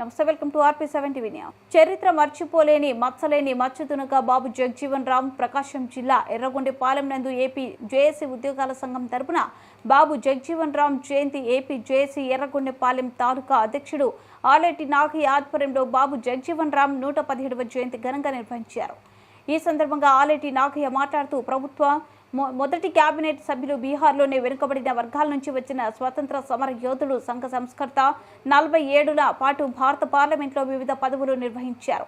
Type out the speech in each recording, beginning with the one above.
నమస్తే, welcome to RP7 TV news. చరిత్ర మర్చిపోలేని మచ్చలేని మచ్చుతునక బాబు జగజీవన్ రామ్ ప్రకాశం జిల్లా ఎర్రగొండపాలెం నందు ఏపీ జేఏసీ ఉద్యోగాల సంఘం తరపున బాబు జగజీవన్ రామ్ జయంతి ఏపీ జేఏసీ ఎర్రగొండపాలెం తాలూకా అధ్యక్షుడు ఆలేటి నాగయ్య ఆధ్వర్యంలో బాబు జగజీవన్ రామ్ 117వ జయంతి ఘనంగా నిర్వహించారు. ఈ సందర్భంగా ఆలేటి నాగయ్య మాట్లాడుతూ ప్రభుత్వ మొదటి కేబినెట్ సభ్యులు బీహార్లోనే వెనుకబడిన వర్గాల నుంచి వచ్చిన స్వతంత్ర సమర యోధుడు, సంఘ సంస్కర్త, 47 ఏళ్ల పాటు భారత పార్లమెంట్లో వివిధ పదవులు నిర్వహించారు.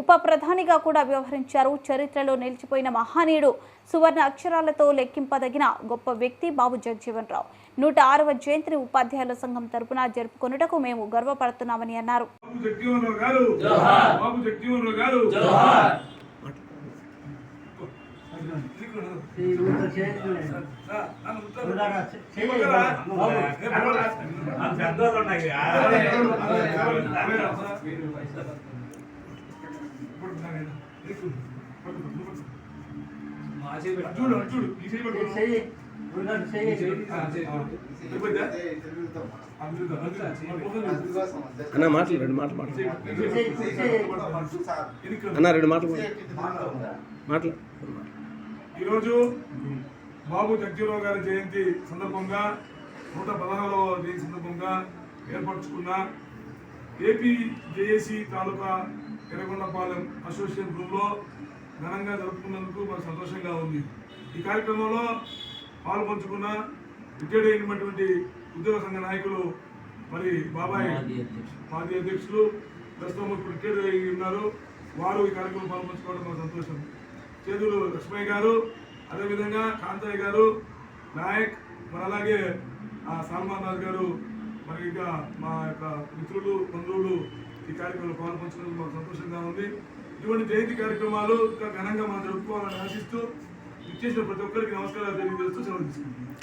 ఉప ప్రధానిగా కూడా వ్యవహరించారు. చరిత్రలో నిలిచిపోయిన మహనీయుడు, సువర్ణ అక్షరాలతో లెక్కింపదగిన గొప్ప వ్యక్తి బాబు జగజీవన్ రామ్. 106వ జయంతిని ఉపాధ్యాయుల సంఘం తరపున జరుపుకొనుటకు మేము గర్వపడుతున్నామని అన్నారు. అన్న మాటలు రెండు మాటలు అన్న రెండు మాటలు మాటలు. ఈరోజు బాబు జగజీవన్ గారి జయంతి సందర్భంగా 116వ జయంతి సందర్భంగా ఏర్పరచుకున్న ఏపీ జేఏసీ తాలూకా ఎర్రగొండపాలెం అసోసియేషన్ రూమ్లో ఘనంగా జరుపుకున్నందుకు మాకు సంతోషంగా ఉంది. ఈ కార్యక్రమంలో పాల్పంచుకున్న రిటైర్డ్ అయినటువంటి ఉద్యోగ సంఘ నాయకులు మరి బాబాయ్ మాజీ అధ్యక్షులు ప్రస్తుతం ఇప్పుడు రిటైర్డ్ అయి ఉన్నారు. వారు ఈ కార్యక్రమం పాల్పంచుకోవడం మాకు సంతోషం. చేదులు లక్ష్మయ్య గారు, అదేవిధంగా కాంతయ్య గారు, నాయక్, మరి అలాగే సల్మాన్ రాజు గారు, మరి ఇంకా మా యొక్క మిత్రులు, బంధువులు ఈ కార్యక్రమంలో పాల్పంచుకున్నందుకు మాకు సంతోషంగా ఉంది. ఇటువంటి జయంతి కార్యక్రమాలు ఇంకా ఘనంగా మనం జరుపుకోవాలని ఆశిస్తూ ఇచ్చేసిన ప్రతి ఒక్కరికి నమస్కారాలు తెలియజేస్తూ సెలవు తీసుకుంటున్నాం.